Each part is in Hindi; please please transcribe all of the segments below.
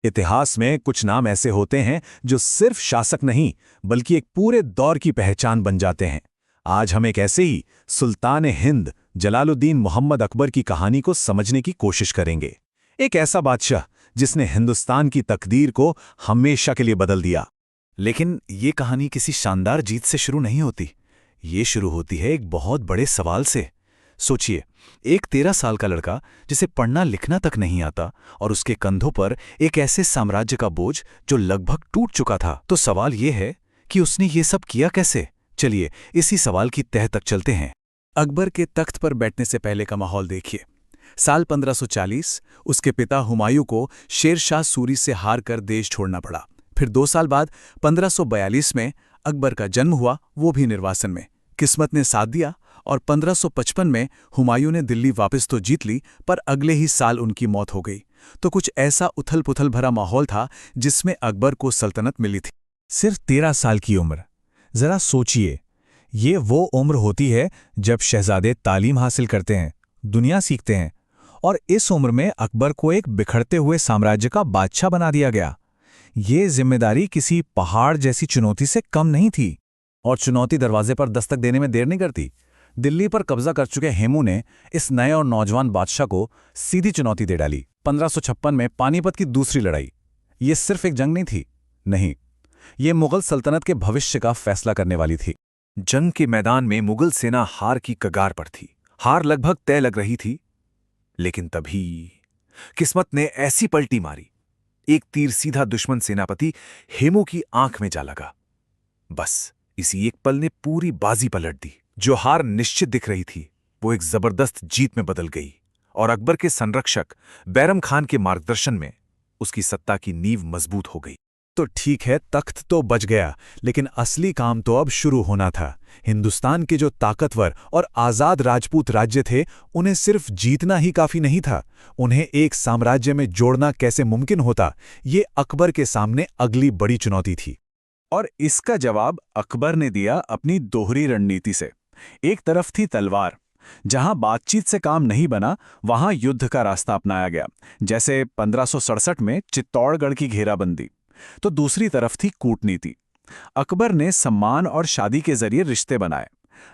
इतिहास में कुछ नाम ऐसे होते हैं जो सिर्फ शासक नहीं बल्कि एक पूरे दौर की पहचान बन जाते हैं। आज हम एक ऐसे ही सुल्तान हिंद जलालुद्दीन मोहम्मद अकबर की कहानी को समझने की कोशिश करेंगे। एक ऐसा बादशाह जिसने हिंदुस्तान की तकदीर को हमेशा के लिए बदल दिया। लेकिन ये कहानी किसी शानदार जीत से शुरू नहीं होती। ये शुरू होती है एक बहुत बड़े सवाल से। सोचिए, एक 13 साल का लड़का जिसे पढ़ना लिखना तक नहीं आता और उसके कंधों पर एक ऐसे साम्राज्य का बोझ जो लगभग टूट चुका था। तो सवाल ये है कि उसने ये सब किया कैसे। चलिए इसी सवाल की तह तक चलते हैं। अकबर के तख्त पर बैठने से पहले का माहौल देखिए। साल 1540 उसके पिता हुमायूं को शेर शाह सूरी से हार कर देश छोड़ना पड़ा। फिर 2 साल बाद 1542 में अकबर का जन्म हुआ, वो भी निर्वासन में। किस्मत ने साथ दिया और 1555 में हुमायूं ने दिल्ली वापस तो जीत ली, पर अगले ही साल उनकी मौत हो गई। तो कुछ ऐसा उथल पुथल भरा माहौल था जिसमें अकबर को सल्तनत मिली थी। सिर्फ 13 साल की उम्र। जरा सोचिए, ये वो उम्र होती है जब शहजादे तालीम हासिल करते हैं, दुनिया सीखते हैं, और इस उम्र में अकबर को एक बिखरते हुए साम्राज्य का बादशाह बना दिया गया। ये जिम्मेदारी किसी पहाड़ जैसी चुनौती से कम नहीं थी। और चुनौती दरवाजे पर दस्तक देने में देर नहीं करती। दिल्ली पर कब्जा कर चुके हेमू ने इस नए और नौजवान बादशाह को सीधी चुनौती दे डाली। 1556 में पानीपत की दूसरी लड़ाई। ये सिर्फ एक जंग नहीं थी, नहीं, ये मुगल सल्तनत के भविष्य का फैसला करने वाली थी। जंग के मैदान में मुगल सेना हार की कगार पर थी। हार लगभग तय लग रही थी, लेकिन तभी किस्मत ने ऐसी पलटी मारी, एक तीर सीधा दुश्मन सेनापति हेमू की आंख में जा लगा। बस इसी एक पल ने पूरी बाजी पलट दी। जो हार निश्चित दिख रही थी वो एक जबरदस्त जीत में बदल गई, और अकबर के संरक्षक बैरम खान के मार्गदर्शन में उसकी सत्ता की नींव मजबूत हो गई। तो ठीक है, तख्त तो बच गया, लेकिन असली काम तो अब शुरू होना था। हिंदुस्तान के जो ताकतवर और आजाद राजपूत राज्य थे, उन्हें सिर्फ जीतना ही काफी नहीं था, उन्हें एक साम्राज्य में जोड़ना कैसे मुमकिन होता, ये अकबर के सामने अगली बड़ी चुनौती थी। और इसका जवाब अकबर ने दिया अपनी दोहरी रणनीति से। एक तरफ थी तलवार, जहां बातचीत से काम नहीं बना वहां युद्ध का रास्ता अपनाया गया, जैसे 1567 में चित्तौड़गढ़ की घेराबंदी। तो दूसरी तरफ थी कूटनीति। अकबर ने सम्मान और शादी के जरिए रिश्ते बनाए।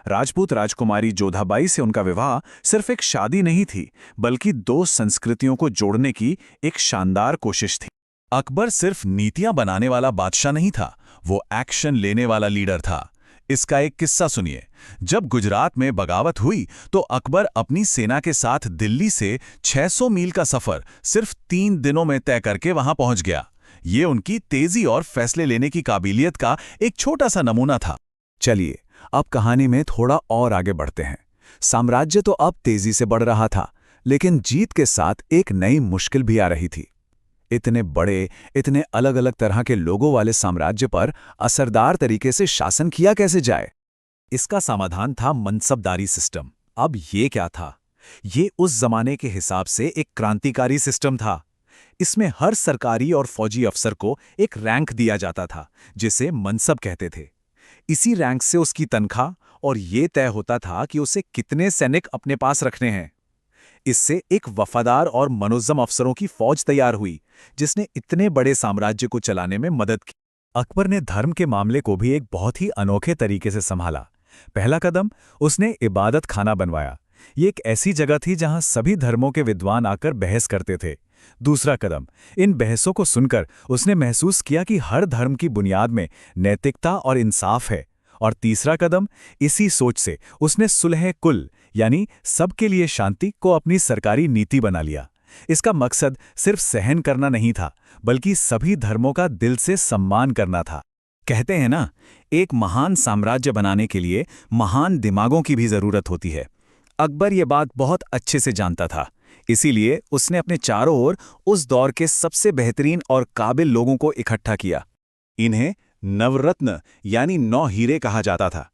राजपूत राजकुमारी जोधाबाई से उनका विवाह सिर्फ एक शादी नहीं थी, बल्कि 2 संस्कृतियों को जोड़ने की एक शानदार कोशिश थी। अकबर सिर्फ नीतियां बनाने वाला बादशाह नहीं था, वो एक्शन लेने वाला लीडर था। इसका एक किस्सा सुनिए। जब गुजरात में बगावत हुई तो अकबर अपनी सेना के साथ दिल्ली से 600 मील का सफर सिर्फ 3 दिनों में तय करके वहां पहुंच गया। ये उनकी तेजी और फैसले लेने की काबिलियत का एक छोटा सा नमूना था। चलिए अब कहानी में थोड़ा और आगे बढ़ते हैं। साम्राज्य तो अब तेजी से बढ़ रहा था, लेकिन जीत के साथ एक नई मुश्किल भी आ रही थी। इतने बड़े, इतने अलग अलग तरह के लोगों वाले साम्राज्य पर असरदार तरीके से शासन किया कैसे जाए। इसका समाधान था मनसबदारी सिस्टम। अब ये क्या था? ये उस जमाने के हिसाब से एक क्रांतिकारी सिस्टम था। इसमें हर सरकारी और फौजी अफसर को एक रैंक दिया जाता था, जिसे मनसब कहते थे। इसी रैंक से उसकी तनख्वाह और ये तय होता था कि उसे कितने सैनिक अपने पास रखने हैं। इससे एक वफादार और मनोज्जम अफसरों की फौज तैयार हुई, जिसने इतने बड़े साम्राज्य को चलाने में मदद की। अकबर ने धर्म के मामले को भी एक बहुत ही अनोखे तरीके से संभाला। पहला कदम, उसने इबादत खाना बनवाया। ये एक ऐसी जगह थी जहां सभी धर्मों के विद्वान आकर बहस करते थे। दूसरा कदम, इन बहसों को सुनकर उसने महसूस किया कि हर धर्म की बुनियाद में नैतिकता और इंसाफ है। और तीसरा कदम, इसी सोच से उसने सुलह कुल यानी सबके लिए शांति को अपनी सरकारी नीति बना लिया। इसका मकसद सिर्फ सहन करना नहीं था, बल्कि सभी धर्मों का दिल से सम्मान करना था। कहते हैं ना, एक महान साम्राज्य बनाने के लिए महान दिमागों की भी जरूरत होती है। अकबर ये बात बहुत अच्छे से जानता था। इसीलिए उसने अपने चारों ओर उस दौर के सबसे बेहतरीन और काबिल लोगों को इकट्ठा किया। इन्हें नवरत्न यानी 9 हीरे कहा जाता था।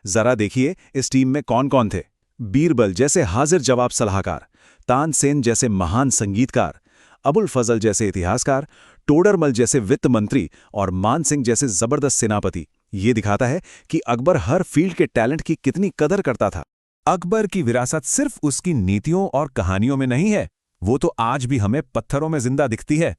जरा देखिए इस टीम में कौन कौन थे। बीरबल जैसे हाजिर जवाब सलाहकार, तानसेन जैसे महान संगीतकार, अबुल फजल जैसे इतिहासकार, टोडरमल जैसे वित्त मंत्री और मान सिंह जैसे जबरदस्त सेनापति। ये दिखाता है कि अकबर हर फील्ड के टैलेंट की कितनी कदर करता था। अकबर की विरासत सिर्फ उसकी नीतियों और कहानियों में नहीं है, वो तो आज भी हमें पत्थरों में जिंदा दिखती है।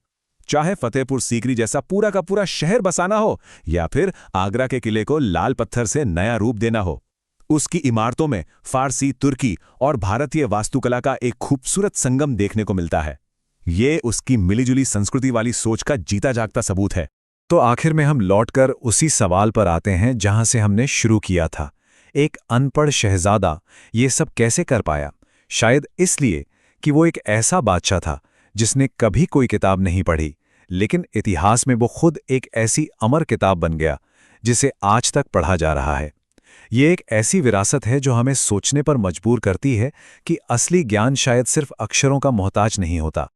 चाहे फतेहपुर सीकरी जैसा पूरा का पूरा शहर बसाना हो या फिर आगरा के किले को लाल पत्थर से नया रूप देना हो, उसकी इमारतों में फारसी, तुर्की और भारतीय वास्तुकला का एक खूबसूरत संगम देखने को मिलता है। ये उसकी मिलीजुली संस्कृति वाली सोच का जीता जागता सबूत है। तो आखिर में हम लौटकर उसी सवाल पर आते हैं जहां से हमने शुरू किया था। एक अनपढ़ शहजादा ये सब कैसे कर पाया? शायद इसलिए कि वो एक ऐसा बादशाह था जिसने कभी कोई किताब नहीं पढ़ी, लेकिन इतिहास में वो खुद एक ऐसी अमर किताब बन गया जिसे आज तक पढ़ा जा रहा है। ये एक ऐसी विरासत है जो हमें सोचने पर मजबूर करती है कि असली ज्ञान शायद सिर्फ अक्षरों का मोहताज नहीं होता,